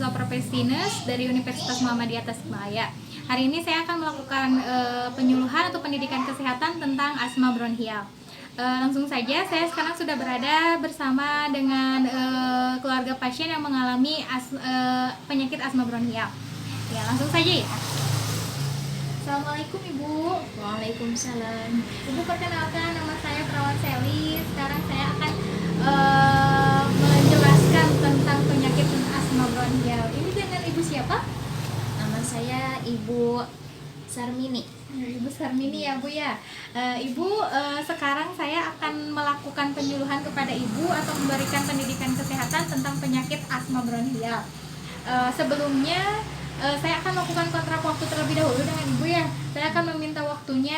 mahasiswa profesi nurse dari Universitas Muhammadiyah Tasikmalaya. Hari ini saya akan melakukan penyuluhan atau pendidikan kesehatan tentang asma bronhial. Langsung saja, saya sekarang sudah berada bersama dengan keluarga pasien yang mengalami penyakit asma bronhial. Ya, langsung saja ya. Assalamualaikum Ibu. Waalaikumsalam. Ibu, perkenalkan, nama saya Perawat Seli. Sekarang saya akan menjelaskan tentang penyakit asma bronhial. Ini dengan Ibu siapa? Nama saya Ibu Sarmini. Ibu Sarmini ya Bu ya. Ibu, sekarang saya akan melakukan penyuluhan kepada Ibu atau memberikan pendidikan kesehatan tentang penyakit asma bronhial. Sebelumnya saya akan melakukan kontrak waktu terlebih dahulu dengan Ibu ya. Saya akan meminta waktunya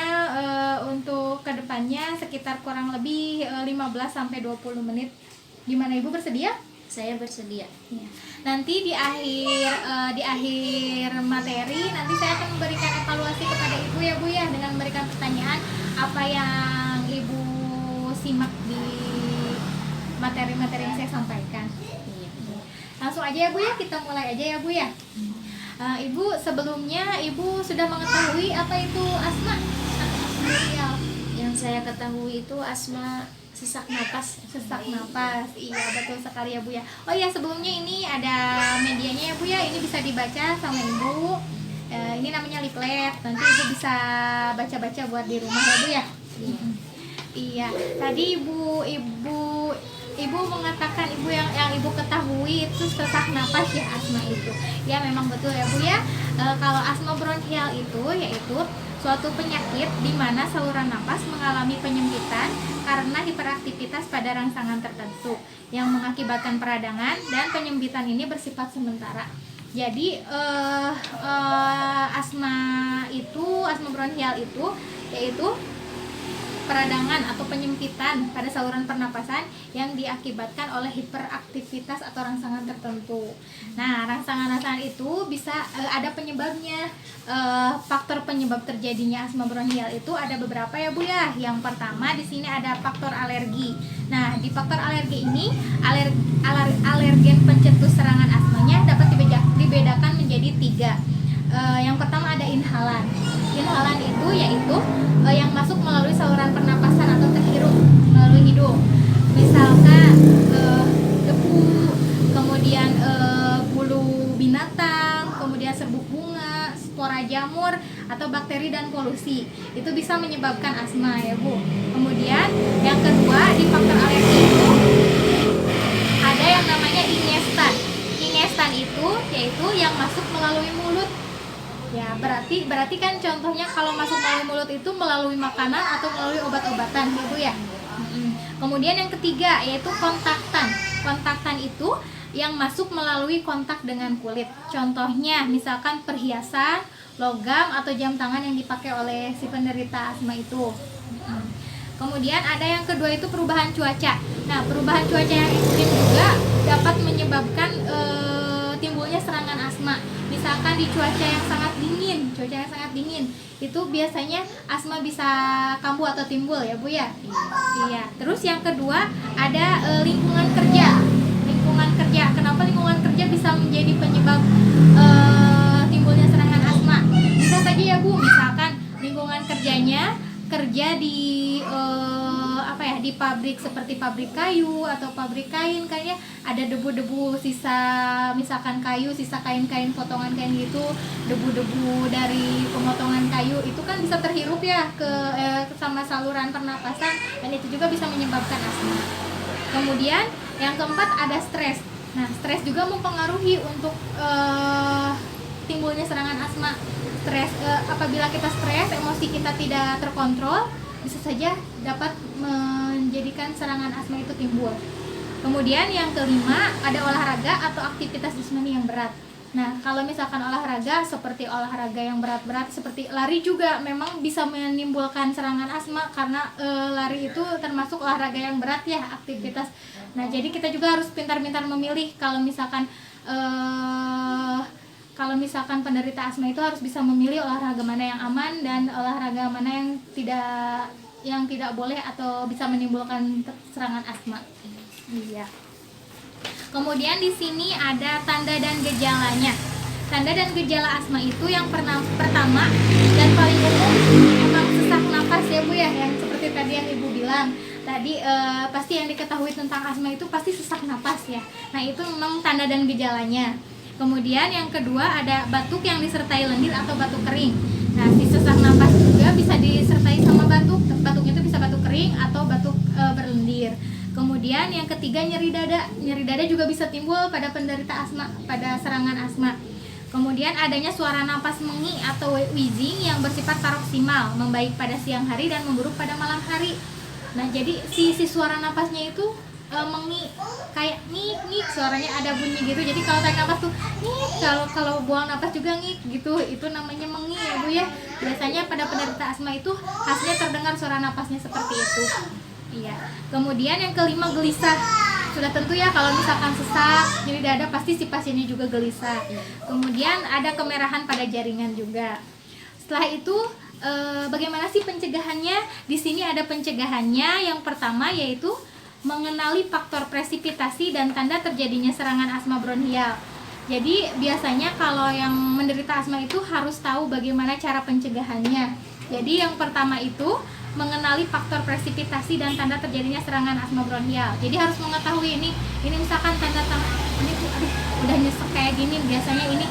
untuk kedepannya sekitar kurang lebih 15-20 menit. Gimana Ibu, bersedia? Saya bersedia. Ya. Nanti di akhir materi nanti saya akan memberikan evaluasi kepada Ibu ya Bu ya, dengan memberikan pertanyaan apa yang Ibu simak di materi-materi yang saya sampaikan. Iya. Langsung aja ya Bu ya, kita mulai aja ya Bu ya. Ibu, sebelumnya Ibu sudah mengetahui apa itu asma bronhial? Yang saya ketahui itu asma sesak napas. Sesak napas, iya betul sekali ya Bu ya. Oh iya, sebelumnya ini ada medianya ya Bu ya, ini bisa dibaca sama Ibu. Ini namanya leaflet, nanti Ibu bisa baca-baca buat di rumah ya Bu ya. Iya, tadi Ibu mengatakan yang Ibu ketahui itu sesak napas ya, asma itu. Ya memang betul ya Bu ya. Kalau asma bronhial itu yaitu suatu penyakit di mana saluran napas mengalami penyempitan karena hiperaktivitas pada rangsangan tertentu yang mengakibatkan peradangan, dan penyempitan ini bersifat sementara. Jadi asma bronhial itu yaitu peradangan atau penyempitan pada saluran pernapasan yang diakibatkan oleh hiperaktivitas atau rangsangan tertentu. Nah, rangsangan-rangsangan itu bisa ada penyebabnya. Faktor penyebab terjadinya asma bronhial itu ada beberapa ya Bu ya. Yang pertama di sini ada faktor alergi. Nah, di faktor alergi ini alergen pencetus serangan asmanya dapat dibedakan menjadi 3. Yang pertama ada inhalan. Inhalan itu yaitu yang masuk melalui saluran pernapasan atau terhirup melalui hidung. Misalkan debu, kemudian bulu binatang, kemudian serbuk bunga, spora jamur, atau bakteri dan polusi. Itu bisa menyebabkan asma ya Bu. Kemudian yang kedua, di faktor alergi itu ada yang namanya ingestan. Ingestan itu yaitu yang masuk melalui mulut. Ya, berarti kan contohnya kalau masuk melalui mulut itu melalui makanan atau melalui obat-obatan ya Bu ya. Kemudian yang ketiga yaitu kontaktan. Kontaktan itu yang masuk melalui kontak dengan kulit. Contohnya misalkan perhiasan, logam, atau jam tangan yang dipakai oleh si penderita asma itu. Kemudian ada yang kedua itu perubahan cuaca. Nah, perubahan cuaca yang ekstrim juga dapat menyebabkan timbulnya serangan asma. Misalkan di cuaca yang sangat dingin, itu biasanya asma bisa kambuh atau timbul ya Bu ya. Iya. Terus yang kedua ada lingkungan kerja. Lingkungan kerja. Kenapa lingkungan kerja bisa menjadi penyebab timbulnya serangan asma? Bisa saja ya Bu, misalkan lingkungan kerjanya kerja di di pabrik seperti pabrik kayu atau pabrik kain, kayaknya ada debu-debu sisa, misalkan kayu, sisa kain-kain potongan kain gitu, debu-debu dari pemotongan kayu itu kan bisa terhirup ya ke sama saluran pernapasan, dan itu juga bisa menyebabkan asma. Kemudian yang keempat ada stres. Nah, stres juga mempengaruhi untuk timbulnya serangan asma. Stres, apabila kita stres, emosi kita tidak terkontrol, bisa saja dapat menjadikan serangan asma itu timbul. Kemudian yang kelima ada olahraga atau aktivitas jasmani yang berat. Nah, kalau misalkan olahraga seperti olahraga yang berat-berat seperti lari juga memang bisa menimbulkan serangan asma, karena lari itu termasuk olahraga yang berat ya, aktivitas. Nah, jadi kita juga harus pintar-pintar memilih kalau misalkan penderita asma itu harus bisa memilih olahraga mana yang aman dan olahraga mana yang tidak boleh atau bisa menimbulkan serangan asma. Iya. Kemudian di sini ada tanda dan gejalanya. Tanda dan gejala asma itu yang pertama dan paling umum emang sesak napas ya Bu ya, yang seperti tadi yang Ibu bilang. Tadi pasti yang diketahui tentang asma itu pasti sesak napas ya. Nah, itu memang tanda dan gejalanya. Kemudian yang kedua ada batuk yang disertai lendir atau batuk kering. Nah, si sesak napas juga bisa disertai sama batuk. Batuknya itu bisa batuk kering atau batuk berlendir. Kemudian yang ketiga nyeri dada. Nyeri dada juga bisa timbul pada penderita asma, pada serangan asma. Kemudian adanya suara napas mengi atau wheezing yang bersifat paroksimal, membaik pada siang hari dan memburuk pada malam hari. Nah, jadi si suara napasnya itu mengi, kayak ngik suaranya ada bunyi gitu. Jadi kalau tarik napas tuh ngik, kalau buang napas juga ngik gitu. Itu namanya mengi ya Bu ya. Biasanya pada penderita asma itu khasnya terdengar suara napasnya seperti itu. Iya. Kemudian yang kelima gelisah. Sudah tentu ya kalau misalkan sesak, nyeri dada pasti si pasiennya juga gelisah. Kemudian ada kemerahan pada jaringan juga. Setelah itu bagaimana sih pencegahannya? Di sini ada pencegahannya. Yang pertama yaitu mengenali faktor presipitasi dan tanda terjadinya serangan asma bronhial. Jadi biasanya kalau yang menderita asma itu harus tahu bagaimana cara pencegahannya. Jadi yang pertama itu mengenali faktor presipitasi dan tanda terjadinya serangan asma bronhial. Jadi harus mengetahui ini misalkan tanda-tanda ini udah nyesek kayak gini, biasanya ini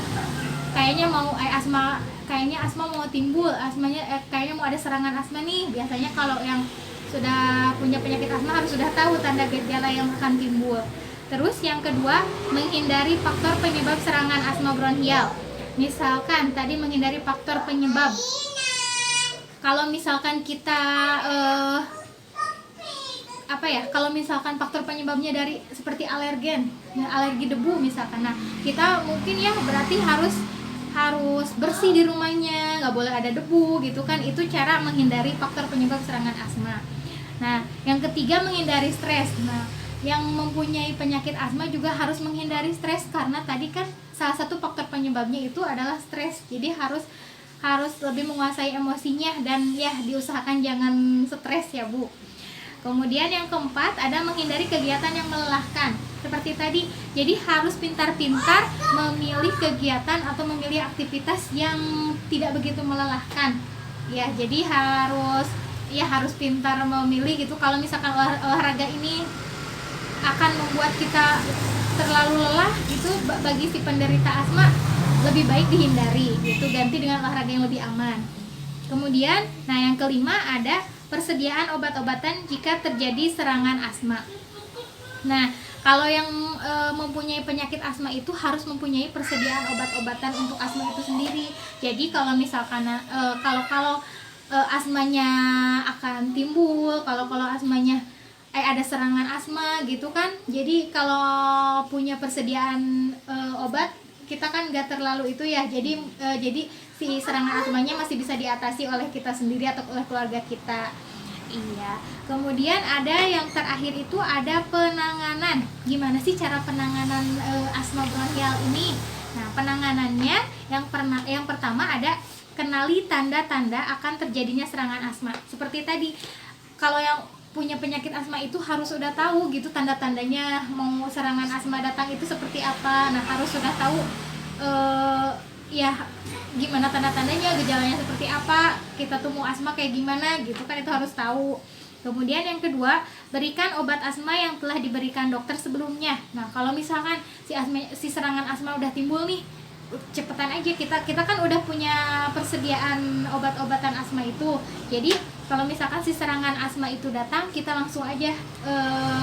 kayaknya mau asma mau timbul, kayaknya mau ada serangan asma nih. Biasanya kalau yang sudah punya penyakit asma harus sudah tahu tanda gejala yang akan timbul. Terus yang kedua, menghindari faktor penyebab serangan asma bronhial. Misalkan tadi menghindari faktor penyebab. Kalau misalkan kita kalau misalkan faktor penyebabnya dari seperti alergen, alergi debu misalkan. Nah, kita mungkin ya berarti harus bersih di rumahnya, nggak boleh ada debu gitu kan. Itu cara menghindari faktor penyebab serangan asma. Nah, yang ketiga menghindari stres. Nah, yang mempunyai penyakit asma juga harus menghindari stres karena tadi kan salah satu faktor penyebabnya itu adalah stres. Jadi harus lebih menguasai emosinya dan ya diusahakan jangan stres ya Bu. Kemudian yang keempat ada menghindari kegiatan yang melelahkan. Seperti tadi, jadi harus pintar-pintar memilih kegiatan atau memilih aktivitas yang tidak begitu melelahkan. Ya, jadi harus pintar memilih gitu. Kalau misalkan olahraga ini akan membuat kita terlalu lelah gitu, bagi si penderita asma lebih baik dihindari gitu, ganti dengan olahraga yang lebih aman. Kemudian, nah yang kelima ada persediaan obat-obatan jika terjadi serangan asma. Nah, kalau yang mempunyai penyakit asma itu harus mempunyai persediaan obat-obatan untuk asma itu sendiri. Jadi kalau misalkan kalau asmanya akan timbul, kalau asmanya ada serangan asma gitu kan. Jadi kalau punya persediaan obat, kita kan nggak terlalu itu ya. Jadi si serangan asmanya masih bisa diatasi oleh kita sendiri atau oleh keluarga kita. Iya. Kemudian ada yang terakhir itu ada penanganan. Gimana sih cara penanganan asma bronhial ini? Nah, penanganannya yang pertama ada kenali tanda-tanda akan terjadinya serangan asma. Seperti tadi, kalau yang punya penyakit asma itu harus sudah tahu gitu tanda-tandanya mau serangan asma datang itu seperti apa. Nah, harus sudah tahu ya gimana tanda-tandanya, gejalanya seperti apa, kita tuh mau asma kayak gimana gitu kan, itu harus tahu. Kemudian yang kedua, berikan obat asma yang telah diberikan dokter sebelumnya. Nah, kalau misalkan si serangan asma udah timbul nih, cepetan aja, kita kan udah punya persediaan obat-obatan asma itu. Jadi kalau misalkan si serangan asma itu datang, kita langsung aja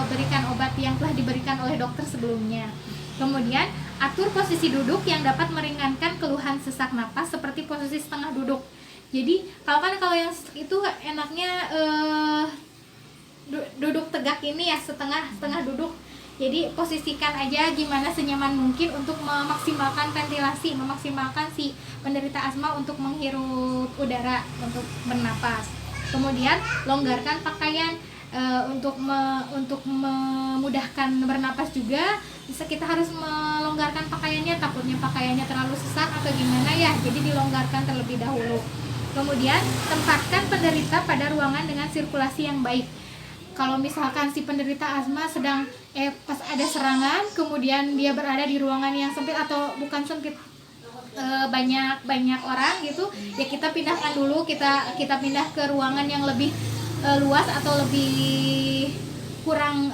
berikan obat yang telah diberikan oleh dokter sebelumnya. Kemudian atur posisi duduk yang dapat meringankan keluhan sesak napas seperti posisi setengah duduk. Jadi kalau yang itu enaknya duduk tegak ini ya, setengah duduk. Jadi posisikan aja gimana senyaman mungkin untuk memaksimalkan ventilasi, memaksimalkan si penderita asma untuk menghirup udara, untuk bernapas. Kemudian longgarkan pakaian untuk memudahkan bernapas juga. Kita harus melonggarkan pakaiannya, takutnya pakaiannya terlalu sesak atau gimana ya. Jadi dilonggarkan terlebih dahulu. Kemudian tempatkan penderita pada ruangan dengan sirkulasi yang baik. kalau misalkan si penderita asma sedang pas ada serangan, kemudian dia berada di ruangan yang sempit atau bukan sempit, banyak orang gitu, ya kita pindahkan dulu, kita pindah ke ruangan yang lebih luas atau lebih kurang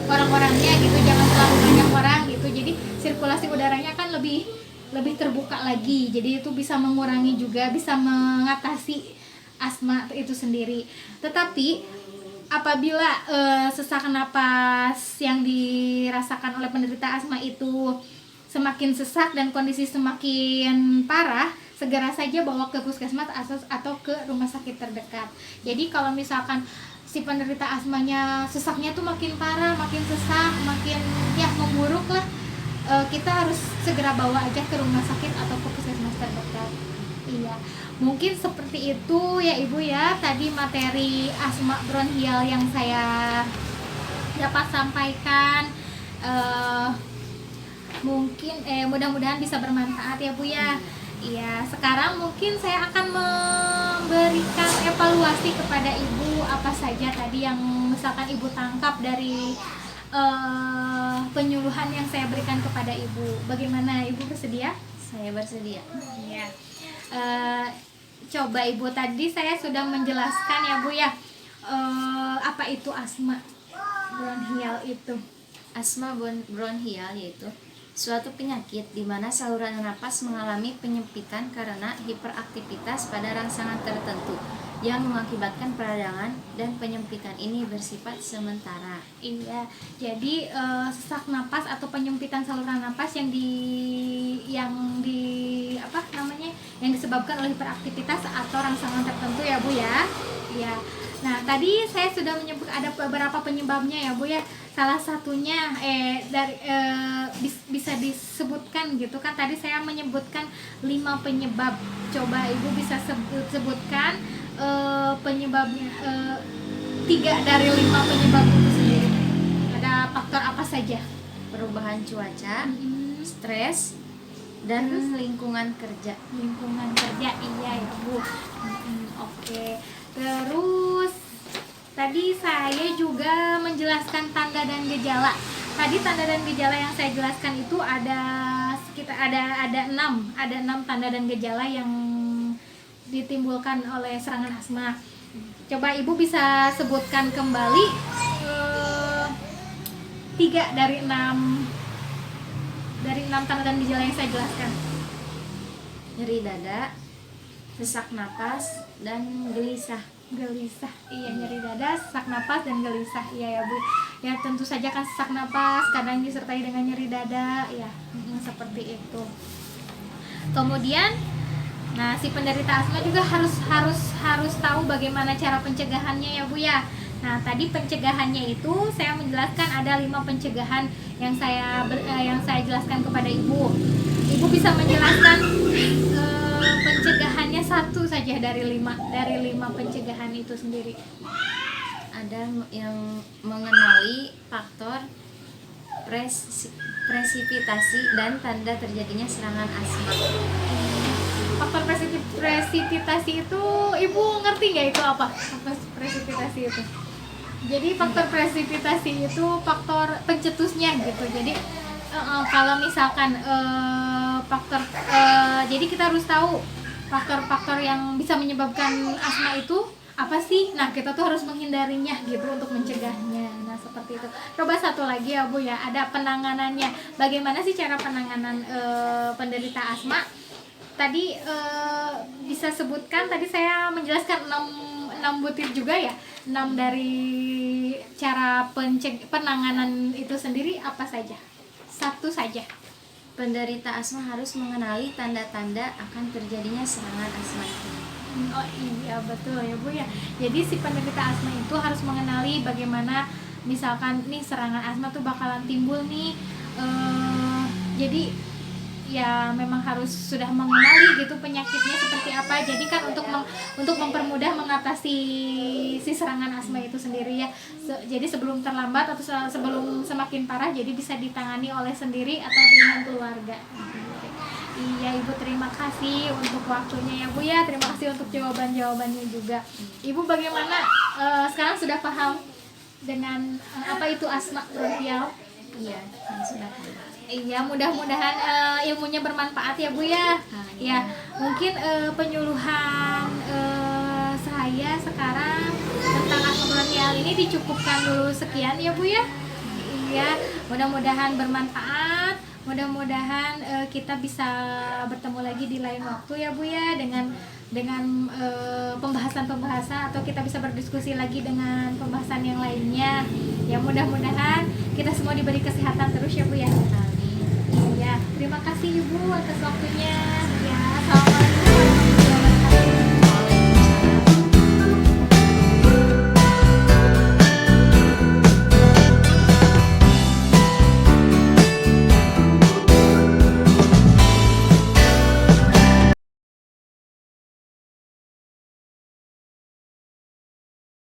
orang-orangnya gitu, jangan terlalu banyak orang gitu, jadi sirkulasi udaranya kan lebih terbuka lagi, jadi itu bisa mengurangi juga, bisa mengatasi asma itu sendiri. Tetapi apabila sesak napas yang dirasakan oleh penderita asma itu semakin sesak dan kondisi semakin parah, segera saja bawa ke puskesmas atau ke rumah sakit terdekat. Jadi kalau misalkan si penderita asmanya sesaknya tuh makin parah, makin sesak, makin ya memburuk lah, kita harus segera bawa aja ke rumah sakit atau ke puskesmas terdekat. Iya, mungkin seperti itu ya Ibu ya, tadi materi asma bronhial yang saya dapat sampaikan. Mungkin mudah-mudahan bisa bermanfaat ya Bu ya. Iya, sekarang mungkin saya akan memberikan evaluasi kepada Ibu apa saja tadi yang misalkan Ibu tangkap dari penyuluhan yang saya berikan kepada Ibu. Bagaimana, Ibu bersedia? Saya bersedia. Iya. Coba Ibu, tadi saya sudah menjelaskan ya Bu ya, apa itu asma bronhial itu. Asma bronhial yaitu suatu penyakit di mana saluran napas mengalami penyempitan karena hiperaktivitas pada rangsangan tertentu yang mengakibatkan peradangan, dan penyempitan ini bersifat sementara. Iya, jadi sesak napas atau penyempitan saluran napas yang disebabkan oleh hiperaktivitas atau rangsangan tertentu ya Bu ya. Iya. Nah, tadi saya sudah menyebut ada beberapa penyebabnya ya Bu ya. Salah satunya bisa disebutkan gitu kan. Tadi saya menyebutkan 5 penyebab. Coba Ibu bisa sebutkan penyebabnya, 3 dari 5 penyebab itu sendiri. Ada faktor apa saja? Perubahan cuaca, stres, dan lingkungan kerja. Lingkungan kerja, iya ya Bu. Oke. Terus tadi saya juga menjelaskan tanda dan gejala. Tadi tanda dan gejala yang saya jelaskan itu ada sekitar ada 6 tanda dan gejala yang ditimbulkan oleh serangan asma. Coba Ibu bisa sebutkan kembali 3 dari 6 tanda dan gejala yang saya jelaskan. Nyeri dada, sesak napas, dan gelisah. Iya, nyeri dada, sesak napas, dan gelisah. Iya ya Bu. Ya tentu saja kan sesak napas kadang disertai dengan nyeri dada, ya seperti itu. Kemudian, nah si penderita asma juga harus tahu bagaimana cara pencegahannya ya Bu ya. Nah tadi pencegahannya itu saya menjelaskan ada 5 pencegahan yang saya jelaskan kepada Ibu. Ibu bisa menjelaskan pencegahannya satu saja dari 5 pencegahan itu sendiri. Ada yang mengenali faktor presipitasi dan tanda terjadinya serangan asma. Faktor presipitasi itu Ibu ngerti nggak itu apa? Faktor presipitasi itu. Jadi faktor presipitasi itu faktor pencetusnya gitu. Jadi kalau misalkan jadi kita harus tahu faktor-faktor yang bisa menyebabkan asma itu apa sih? Nah, kita tuh harus menghindarinya gitu untuk mencegahnya. Nah, seperti itu. Coba satu lagi ya Bu ya, ada penanganannya. Bagaimana sih cara penanganan penderita asma? Tadi bisa sebutkan, tadi saya menjelaskan 6 butir juga ya. 6 dari cara penanganan itu sendiri apa saja? Satu saja. Penderita asma harus mengenali tanda-tanda akan terjadinya serangan asma itu. Oh iya betul ya Bu ya. Jadi si penderita asma itu harus mengenali bagaimana misalkan nih serangan asma tuh bakalan timbul nih. Jadi ya memang harus sudah mengenali gitu penyakitnya seperti apa. Jadi kan untuk mempermudah mengatasi si serangan asma itu sendiri ya. Jadi sebelum terlambat atau sebelum semakin parah, jadi bisa ditangani oleh sendiri atau dengan keluarga. Iya Ibu, terima kasih untuk waktunya ya Bu ya. Terima kasih untuk jawaban-jawabannya juga. Ibu bagaimana sekarang sudah paham dengan apa itu asma bronkial? Iya, sudah paham. Iya, mudah-mudahan ilmunya bermanfaat ya Bu ya. Ya, mungkin penyuluhan saya sekarang tentang asma bronkial ini dicukupkan dulu sekian ya Bu ya. Iya, mudah-mudahan bermanfaat. Mudah-mudahan kita bisa bertemu lagi di lain waktu ya Bu ya dengan pembahasan-pembahasan, atau kita bisa berdiskusi lagi dengan pembahasan yang lainnya. Ya mudah-mudahan kita semua diberi kesehatan terus ya Bu ya. Amin. Iya, terima kasih Ibu atas waktunya. Ya, assalamualaikum.